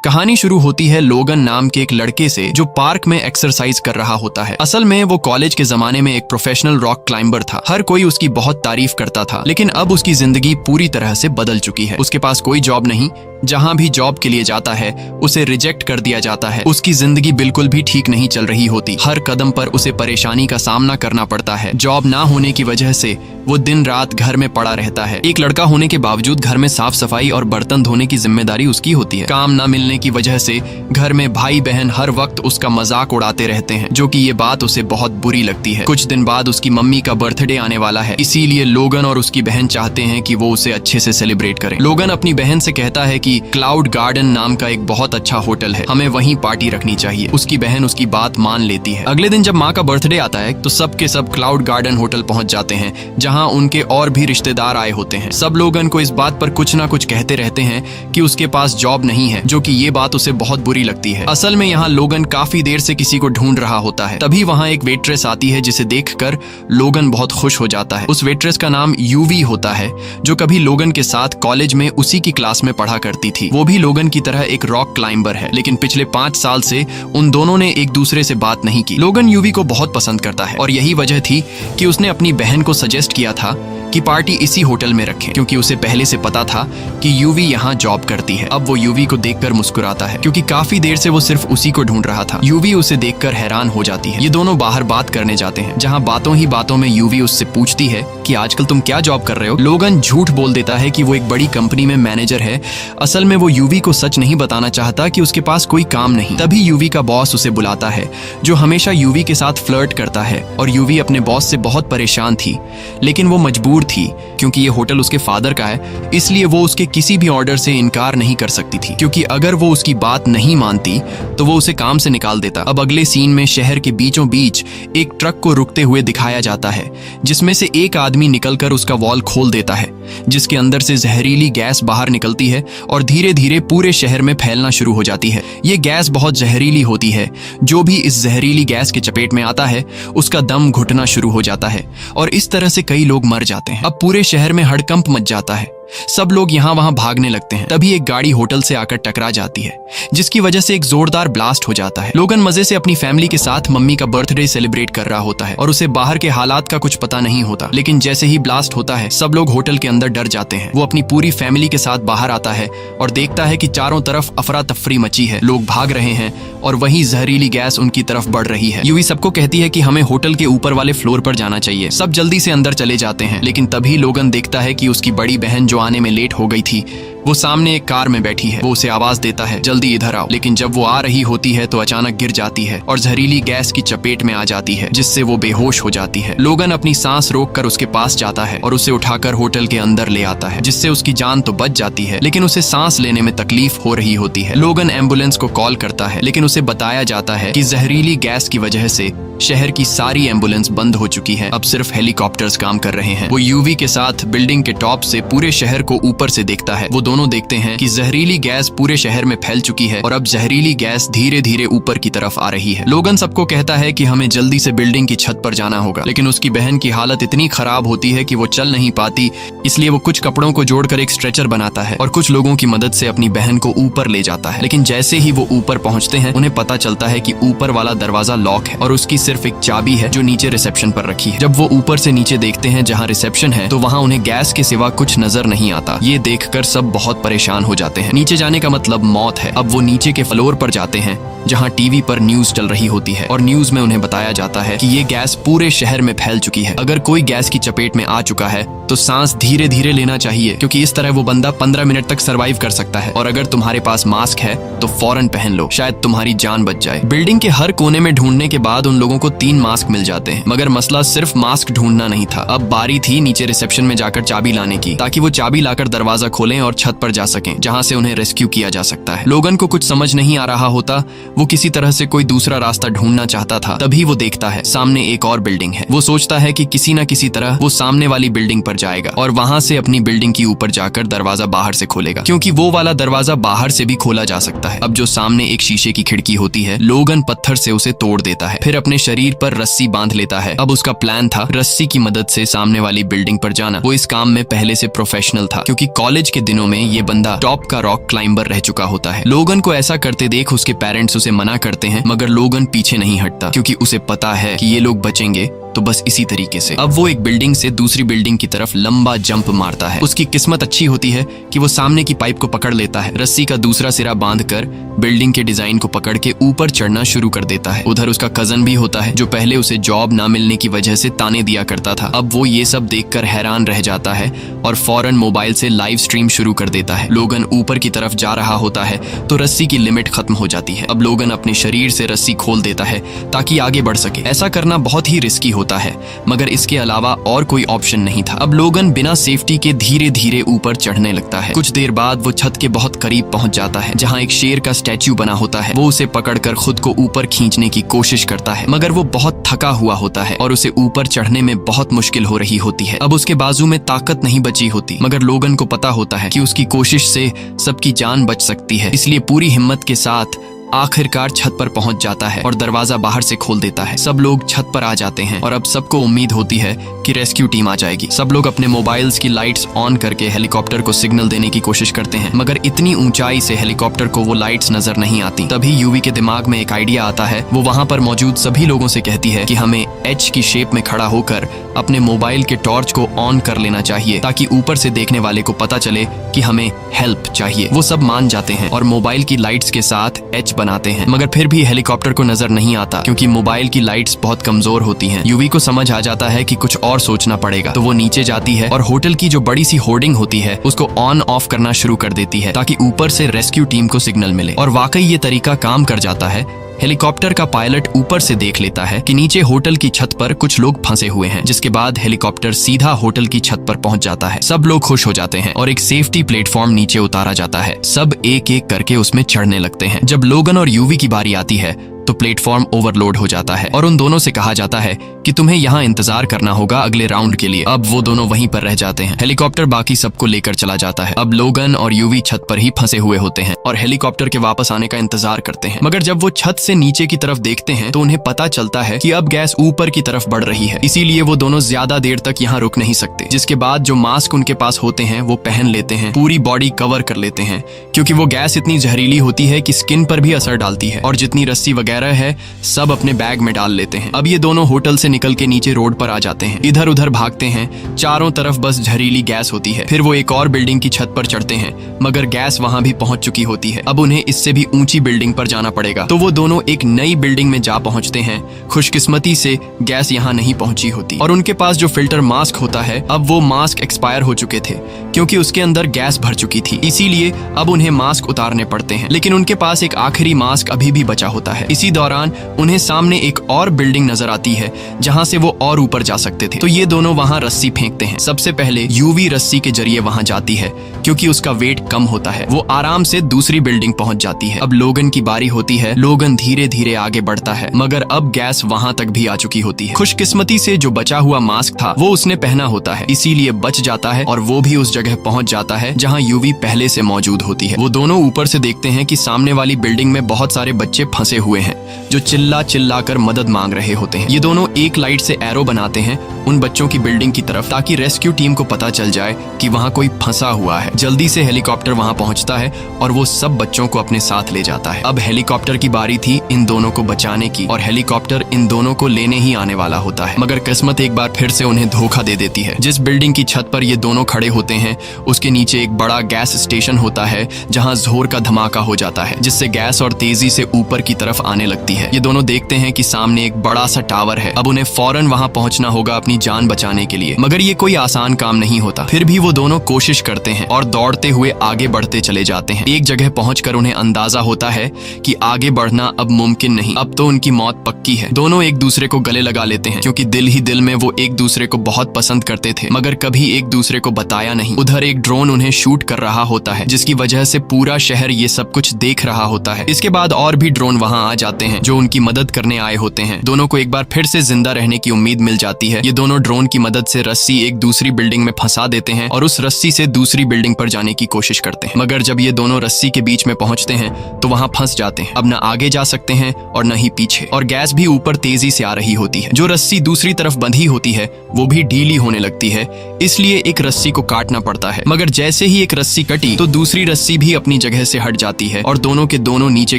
कहानी शुरू होती है लोगन नाम के एक लड़के से जो पार्क में एक्सरसाइज कर रहा होता है। असल में वो कॉलेज के जमाने में एक प्रोफेशनल रॉक क्लाइंबर था। हर कोई उसकी बहुत तारीफ करता था, लेकिन अब उसकी जिंदगी पूरी तरह से बदल चुकी है। उसके पास कोई जॉब नहीं, जहां भी जॉब के लिए जाता है उसे रिजेक्ट कर दिया जाता है। उसकी जिंदगी बिल्कुल भी ठीक नहीं चल रही होती। हर कदम पर उसे परेशानी का सामना करना पड़ता है। जॉब ना होने की वजह से वो दिन रात घर में पड़ा रहता है। एक लड़का होने के बावजूद घर में साफ सफाई और बर्तन धोने की जिम्मेदारी उसकी होती है। काम ना मिलने की वजह से घर में भाई बहन हर वक्त उसका मजाक उड़ाते रहते हैं, जो कि ये बात उसे बहुत बुरी लगती है। कुछ दिन बाद उसकी मम्मी का बर्थडे आने वाला है, इसीलिए लोगन और उसकी बहन चाहते हैं कि वो उसे अच्छे से सेलिब्रेट करें। लोगन अपनी बहन से कहता है कि क्लाउड गार्डन नाम का एक बहुत अच्छा होटल है, हमें वहीं पार्टी रखनी चाहिए। उसकी बहन उसकी बात मान लेती है। अगले दिन जब माँ का बर्थडे आता है तो सब के सब क्लाउड गार्डन होटल पहुंच जाते हैं, जहां उनके और भी रिश्तेदार आए होते हैं। सब लोगन को इस बात पर कुछ ना कुछ कहते रहते हैं कि उसके पास जॉब नहीं है, जो कि ये बात उसे बहुत बुरी लगती है। असल में यहाँ लोगन काफी देर से किसी को ढूंढ रहा होता है। तभी वहाँ एक वेट्रेस आती है, जिसे देखकर लोगन बहुत खुश हो जाता है। उस वेट्रेस का नाम यूवी होता है, जो कभी लोगन के साथ कॉलेज में उसी की क्लास में पढ़ा करती थी। वो भी लोगन की तरह एक रॉक क्लाइंबर है, लेकिन पिछले 5 साल से उन दोनों ने एक दूसरे से बात नहीं की। लोगन यूवी को बहुत पसंद करता है और यही वजह थी कि उसने अपनी बहन को सजेस्ट किया था कि पार्टी इसी होटल में रखें, क्योंकि उसे पहले से पता था कि यूवी यहाँ जॉब करती है। अब वो यूवी को देखकर मुस्कुराता है, क्योंकि काफी देर से वो सिर्फ उसी को ढूंढ रहा था। यूवी उसे देखकर हैरान हो जाती है। ये दोनों बाहर बात करने जाते हैं, जहाँ बातों ही बातों में यूवी उससे पूछती है कि आजकल तुम क्या जॉब कर रहे हो। लोगन झूठ बोल देता है कि वो एक बड़ी कंपनी में मैनेजर है। असल में वो यूवी को सच नहीं बताना चाहता कि उसके पास कोई काम नहीं। तभी यूवी का बॉस उसे बुलाता है, जो हमेशा यूवी के साथ फ्लर्ट करता है, और यूवी अपने बॉस से बहुत परेशान थी, लेकिन वो मजबूर थी क्योंकि ये होटल उसके फादर का है। इसलिए वो उसके किसी भी ऑर्डर से इनकार नहीं कर सकती थी, क्योंकि अगर वो उसकी बात नहीं मानती तो वो उसे काम से निकाल देता। अब अगले सीन में शहर के बीचों बीच एक ट्रक को रुकते हुए दिखाया जाता है, जिसमें से एक आदमी निकलकर उसका वॉल खोल देता है, जिसके अंदर से जहरीली गैस बाहर निकलती है और धीरे धीरे पूरे शहर में फैलना शुरू हो जाती है। ये गैस बहुत जहरीली होती है। जो भी इस जहरीली गैस के चपेट में आता है उसका दम घुटना शुरू हो जाता है, और इस तरह से कई लोग मर जाते हैं। अब पूरे शहर में हड़कंप मच जाता है। सब लोग यहाँ वहाँ भागने लगते हैं। तभी एक गाड़ी होटल से आकर टकरा जाती है, जिसकी वजह से एक जोरदार ब्लास्ट हो जाता है। लोगन मजे से अपनी फैमिली के साथ मम्मी का बर्थडे सेलिब्रेट कर रहा होता है, और उसे बाहर के हालात का कुछ पता नहीं होता। लेकिन जैसे ही ब्लास्ट होता है, सब लोग होटल के अंदर डर जाते हैं। वो अपनी पूरी फैमिली के साथ बाहर आता है और देखता है कि चारों तरफ अफरा तफरी मची है। लोग भाग रहे हैं और वही जहरीली गैस उनकी तरफ बढ़ रही है। यूवी सबको कहती है कि हमें होटल के ऊपर वाले फ्लोर पर जाना चाहिए। सब जल्दी से अंदर चले जाते हैं, लेकिन तभी लोगन देखता है कि उसकी बड़ी बहन जो आने में लेट हो गई थी, वो सामने एक कार में बैठी है। वो उसे आवाज देता है, जल्दी इधर आओ। लेकिन जब वो आ रही होती है तो अचानक गिर जाती है और जहरीली गैस की चपेट में आ जाती है, जिससे वो बेहोश हो जाती है। लोगन अपनी सांस रोककर उसके पास जाता है और उसे उठाकर होटल के अंदर ले आता है, जिससे उसकी जान तो बच जाती है, लेकिन उसे सांस लेने में तकलीफ हो रही होती है। लोगन एम्बुलेंस को कॉल करता है, लेकिन उसे बताया जाता है कि जहरीली गैस की वजह से शहर की सारी एम्बुलेंस बंद हो चुकी है। अब सिर्फ हेलीकॉप्टर्स काम कर रहे हैं। वो यूवी के साथ बिल्डिंग के टॉप से पूरे शहर को ऊपर से देखता है। वो दोनों देखते हैं कि जहरीली गैस पूरे शहर में फैल चुकी है और अब जहरीली गैस धीरे धीरे ऊपर की तरफ आ रही है। लोगन सबको कहता है कि हमें जल्दी से बिल्डिंग की छत पर जाना होगा, लेकिन उसकी बहन की हालत इतनी खराब होती है कि वो चल नहीं पाती। इसलिए वो कुछ कपड़ों को जोड़कर एक स्ट्रेचर बनाता है और कुछ लोगों की मदद से अपनी बहन को ऊपर ले जाता है। लेकिन जैसे ही वो ऊपर पहुंचते हैं, उन्हें पता चलता है कि ऊपर वाला दरवाजा लॉक है और उसकी सिर्फ एक चाबी है जो नीचे रिसेप्शन पर रखी है। जब वो ऊपर से नीचे देखते हैं जहाँ रिसेप्शन है, तो वहाँ उन्हें गैस के सिवा कुछ नजर नहीं आता। ये देखकर सब बहुत परेशान हो जाते हैं। नीचे जाने का मतलब मौत है। अब वो नीचे के फ्लोर पर जाते हैं, जहाँ टीवी पर न्यूज चल रही होती है, और न्यूज में उन्हें बताया जाता है कि ये गैस पूरे शहर में फैल चुकी है। अगर कोई गैस की चपेट में आ चुका है तो सांस धीरे धीरे लेना चाहिए, क्योंकि इस तरह वो बंदा 15 मिनट तक सरवाइव कर सकता है। और अगर तुम्हारे पास मास्क है तो फौरन पहन लो, शायद तुम्हारी जान बच जाए। बिल्डिंग के हर कोने में ढूंढने के बाद उन लोगों को 3 मास्क मिल जाते हैं, मगर मसला सिर्फ मास्क ढूंढना नहीं था। अब बारी थी नीचे रिसेप्शन में जाकर चाबी लाने की, ताकि वो चाबी लाकर दरवाजा खोलें और छत पर जा सकें, जहाँ से उन्हें रेस्क्यू किया जा सकता है। लोगन को कुछ समझ नहीं आ रहा होता। वो किसी तरह से कोई दूसरा रास्ता ढूंढना चाहता था। तभी वो देखता है सामने एक और बिल्डिंग है। वो सोचता है कि किसी न किसी तरह वो सामने वाली बिल्डिंग पर जाएगा और वहां से अपनी बिल्डिंग की ऊपर जाकर दरवाजा बाहर से खोलेगा, क्योंकि वो वाला दरवाजा बाहर से भी खोला जा सकता है। अब जो सामने एक शीशे की खिड़की होती है, लोगन पत्थर से उसे तोड़ देता है, फिर अपने शरीर पर रस्सी बांध लेता है। अब उसका प्लान था रस्सी की मदद से सामने वाली बिल्डिंग पर जाना। वो इस काम में पहले से प्रोफेशनल था, क्योंकि कॉलेज के दिनों में में ये बंदा टॉप का रॉक क्लाइंबर रह चुका होता है। लोगन को ऐसा करते देख उसके पेरेंट्स उसे मना करते हैं, मगर लोगन पीछे नहीं हटता क्योंकि उसे पता है कि ये लोग बचेंगे तो बस इसी तरीके से। अब वो एक बिल्डिंग से दूसरी बिल्डिंग की तरफ लंबा जंप मारता है। उसकी किस्मत अच्छी होती है कि वो सामने की पाइप को पकड़ लेता है। रस्सी का दूसरा सिरा बांधकर बिल्डिंग के डिजाइन को पकड़ के ऊपर चढ़ना शुरू कर देता है। उधर उसका कजन भी होता है जो पहले उसे जॉब ना मिलने की वजह से ताने दिया करता था। अब वो ये सब देखकर हैरान रह जाता है और फौरन मोबाइल से लाइव स्ट्रीम शुरू कर देता है। लोगन ऊपर की तरफ जा रहा होता है तो रस्सी की लिमिट खत्म हो जाती है। अब लोगन अपने शरीर से रस्सी खोल देता है ताकि आगे बढ़ सके। ऐसा करना बहुत ही रिस्की होता है, मगर इसके अलावा और कोई ऑप्शन नहीं था। अब लोगन बिना सेफ्टी के धीरे धीरे ऊपर चढ़ने लगता है। कुछ देर बाद वो छत के बहुत करीब पहुंच जाता है जहां एक शेर का स्टैच्यू बना होता है। वो उसे पकड़कर खुद को ऊपर खींचने की कोशिश करता है, मगर वो बहुत थका हुआ होता है और उसे ऊपर चढ़ने में बहुत मुश्किल हो रही होती है। अब उसके बाजू में ताकत नहीं बची होती, मगर लोगन को पता होता है कि उसकी कोशिश से सबकी जान बच सकती है, इसलिए पूरी हिम्मत के साथ आखिरकार छत पर पहुंच जाता है और दरवाजा बाहर से खोल देता है। सब लोग छत पर आ जाते हैं और अब सबको उम्मीद होती है कि रेस्क्यू टीम आ जाएगी। सब लोग अपने मोबाइल्स की लाइट्स ऑन करके हेलीकॉप्टर को सिग्नल देने की कोशिश करते हैं, मगर इतनी ऊंचाई से हेलीकॉप्टर को वो लाइट्स नजर नहीं आती। तभी यूवी के दिमाग में एक आइडिया आता है। वो वहां पर मौजूद सभी लोगों से कहती है कि हमें एच की शेप में खड़ा होकर अपने मोबाइल के टॉर्च को ऑन कर लेना चाहिए ताकि ऊपर से देखने वाले को पता चले कि हमें हेल्प चाहिए। वो सब मान जाते हैं और मोबाइल की लाइट्स के साथ एच बनाते हैं, मगर फिर भी हेलीकॉप्टर को नजर नहीं आता क्योंकि मोबाइल की लाइट्स बहुत कमजोर होती हैं। यूवी को समझ आ जाता है कि कुछ और सोचना पड़ेगा, तो वो नीचे जाती है और होटल की जो बड़ी सी होर्डिंग होती है उसको ऑन ऑफ करना शुरू कर देती है ताकि ऊपर से रेस्क्यू टीम को सिग्नल मिले। और वाकई ये तरीका काम कर जाता है। हेलीकॉप्टर का पायलट ऊपर से देख लेता है कि नीचे होटल की छत पर कुछ लोग फंसे हुए हैं, जिसके बाद हेलीकॉप्टर सीधा होटल की छत पर पहुंच जाता है। सब लोग खुश हो जाते हैं और एक सेफ्टी प्लेटफॉर्म नीचे उतारा जाता है। सब एक एक करके उसमें चढ़ने लगते हैं। जब लोगन और यूवी की बारी आती है तो प्लेटफॉर्म ओवरलोड हो जाता है और उन दोनों से कहा जाता है कि तुम्हें यहाँ इंतजार करना होगा अगले राउंड के लिए। अब वो दोनों वहीं पर रह जाते हैं। हेलीकॉप्टर बाकी सबको लेकर चला जाता है। अब लोगन और यूवी छत पर ही फंसे हुए होते हैं और हेलीकॉप्टर के वापस आने का इंतजार करते हैं, मगर जब वो छत से नीचे की तरफ देखते हैं तो उन्हें पता चलता है कि अब गैस ऊपर की तरफ बढ़ रही है, इसीलिए वो दोनों ज्यादा देर तक यहाँ रुक नहीं सकते। जिसके बाद जो मास्क उनके पास होते हैं वो पहन लेते हैं, पूरी बॉडी कवर कर लेते हैं क्योंकि वो गैस इतनी जहरीली होती है कि स्किन पर भी असर डालती है। और जितनी रस्सी वगैरह है सब अपने बैग में डाल लेते हैं। अब ये दोनों होटल से निकल के नीचे रोड पर आ जाते हैं। इधर उधर भागते हैं, चारों तरफ बस जहरीली गैस होती है। फिर वो एक और बिल्डिंग की छत पर चढ़ते हैं, मगर गैस वहां भी पहुंच चुकी होती है। अब उन्हें इससे भी ऊंची बिल्डिंग पर जाना पड़ेगा, तो वो दोनों एक नई बिल्डिंग में जा पहुंचते हैं। खुशकिस्मती से गैस यहाँ नहीं पहुंची होती और उनके पास जो फिल्टर मास्क होता है, अब वो मास्क एक्सपायर हो चुके थे क्योंकि उसके अंदर गैस भर चुकी थी, इसीलिए अब उन्हें मास्क उतारने पड़ते हैं। लेकिन उनके पास एक आखिरी मास्क अभी भी बचा होता है। इसी दौरान उन्हें सामने एक और बिल्डिंग नजर आती है जहां से वो और ऊपर जा सकते थे, तो ये दोनों वहां रस्सी फेंकते हैं। सबसे पहले यूवी रस्सी के जरिए वहां जाती है क्योंकि उसका वेट कम होता है। वो आराम से दूसरी बिल्डिंग पहुंच जाती है। अब लोगन की बारी होती है। लोगन धीरे धीरे आगे बढ़ता है, मगर अब गैस वहां तक भी आ चुकी होती है। खुशकिस्मती से जो बचा हुआ मास्क था वो उसने पहना होता है, इसीलिए बच जाता है और वो भी उस जगह पहुंच जाता है जहां यूवी पहले से मौजूद होती है। वो दोनों ऊपर से देखते हैं कि सामने वाली बिल्डिंग में बहुत सारे बच्चे फंसे हुए हैं जो चिल्ला कर मदद मांग रहे होते हैं। ये दोनों एक लाइट से एरो बनाते हैं उन बच्चों की बिल्डिंग की तरफ ताकि रेस्क्यू टीम को पता चल जाए कि वहां कोई फंसा हुआ है। जल्दी से हेलीकॉप्टर वहां पहुंचता है और वो सब बच्चों को अपने साथ ले जाता है। अब हेलीकॉप्टर की बारी थी इन दोनों को बचाने की और हेलीकॉप्टर इन दोनों को लेने ही आने वाला होता है, मगर किस्मत एक बार फिर से उन्हें धोखा दे देती है। जिस बिल्डिंग की छत पर ये दोनों खड़े होते हैं उसके नीचे एक बड़ा गैस स्टेशन होता है जहां जोर का धमाका हो जाता है, जिससे गैस और तेजी से ऊपर की तरफ आने लगती है। ये दोनों देखते हैं कि सामने एक बड़ा सा टावर है। अब उन्हें फौरन वहां पहुंचना होगा अपनी जान बचाने के लिए, मगर ये कोई आसान काम नहीं होता। फिर भी वो दोनों कोशिश करते हैं और दौड़ते हुए आगे बढ़ते चले जाते हैं। एक जगह पहुंचकर उन्हें अंदाजा होता है कि आगे बढ़ना अब मुमकिन नहीं, अब तो उनकी मौत पक्की है। दोनों एक दूसरे को गले लगा लेते हैं क्योंकि दिल ही दिल में वो एक दूसरे को बहुत पसंद करते थे, मगर कभी एक दूसरे को बताया नहीं। उधर एक ड्रोन उन्हें शूट कर रहा होता है जिसकी वजह से पूरा शहर ये सब कुछ देख रहा होता है। इसके बाद और भी ड्रोन वहां आ जाते हैं जो उनकी मदद करने आए होते हैं। दोनों को एक बार फिर से जिंदा रहने की उम्मीद मिल जाती है। ये दोनों ड्रोन की मदद से रस्सी एक दूसरी बिल्डिंग में फंसा देते हैं और उस रस्सी से दूसरी बिल्डिंग पर जाने की कोशिश करते हैं, मगर जब ये दोनों रस्सी के बीच में पहुंचते हैं तो वहां फंस जाते हैं। अब न आगे जा सकते हैं और न ही पीछे, और गैस भी ऊपर तेजी से आ रही होती है। जो रस्सी दूसरी तरफ बंधी होती है वो भी ढीली होने लगती है, इसलिए एक रस्सी को काटना पड़ता है। मगर जैसे ही एक रस्सी कटी तो दूसरी रस्सी भी अपनी जगह से हट जाती है और दोनों के दोनों नीचे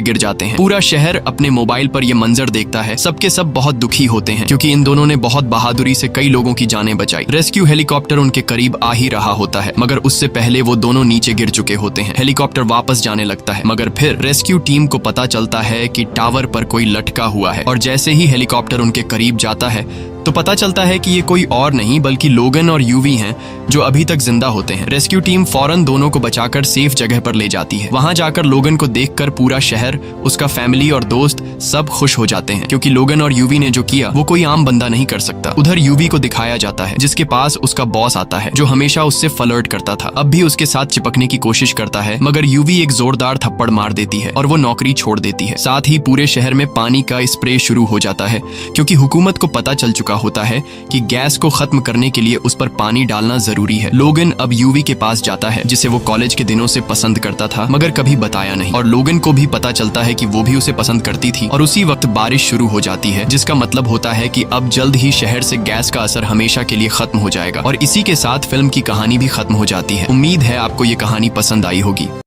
गिर जाते हैं। पूरा शहर अपने मोबाइल पर यह मंजर देखता है। सबके सब बहुत दुखी होते हैं क्योंकि इन दोनों ने बहुत बहादुरी से कई लोगों की जानें बचाई। रेस्क्यू हेलीकॉप्टर उनके करीब आ ही रहा होता है, मगर उससे पहले वो दोनों नीचे गिर चुके होते हैं। हेलीकॉप्टर वापस जाने लगता है, मगर फिर रेस्क्यू टीम को पता चलता है कि टावर पर कोई लटका हुआ है, और जैसे ही हेलीकॉप्टर उनके करीब जाता है तो पता चलता है कि ये कोई और नहीं बल्कि लोगन और यूवी हैं जो अभी तक जिंदा होते हैं। रेस्क्यू टीम फौरन दोनों को बचाकर सेफ जगह पर ले जाती है। वहां जाकर लोगन को देखकर पूरा शहर, उसका फैमिली और दोस्त सब खुश हो जाते हैं क्योंकि लोगन और यूवी ने जो किया वो कोई आम बंदा नहीं कर सकता। उधर यूवी को दिखाया जाता है जिसके पास उसका बॉस आता है जो हमेशा उससे फ्लर्ट करता था। अब भी उसके साथ चिपकने की कोशिश करता है, मगर यूवी एक जोरदार थप्पड़ मार देती है और वो नौकरी छोड़ देती है। साथ ही पूरे शहर में पानी का स्प्रे शुरू हो जाता है क्योंकि हुकूमत को पता चल चुका होता है कि गैस को खत्म करने के लिए उस पर पानी डालना जरूरी है। लोगन अब यूवी के पास जाता है जिसे वो कॉलेज के दिनों से पसंद करता था मगर कभी बताया नहीं, और लोगन को भी पता चलता है कि वो भी उसे पसंद करती थी। और उसी वक्त बारिश शुरू हो जाती है जिसका मतलब होता है कि अब जल्द ही शहर से गैस का असर हमेशा के लिए खत्म हो जाएगा, और इसी के साथ फिल्म की कहानी भी खत्म हो जाती है। उम्मीद है आपको ये कहानी पसंद आई होगी।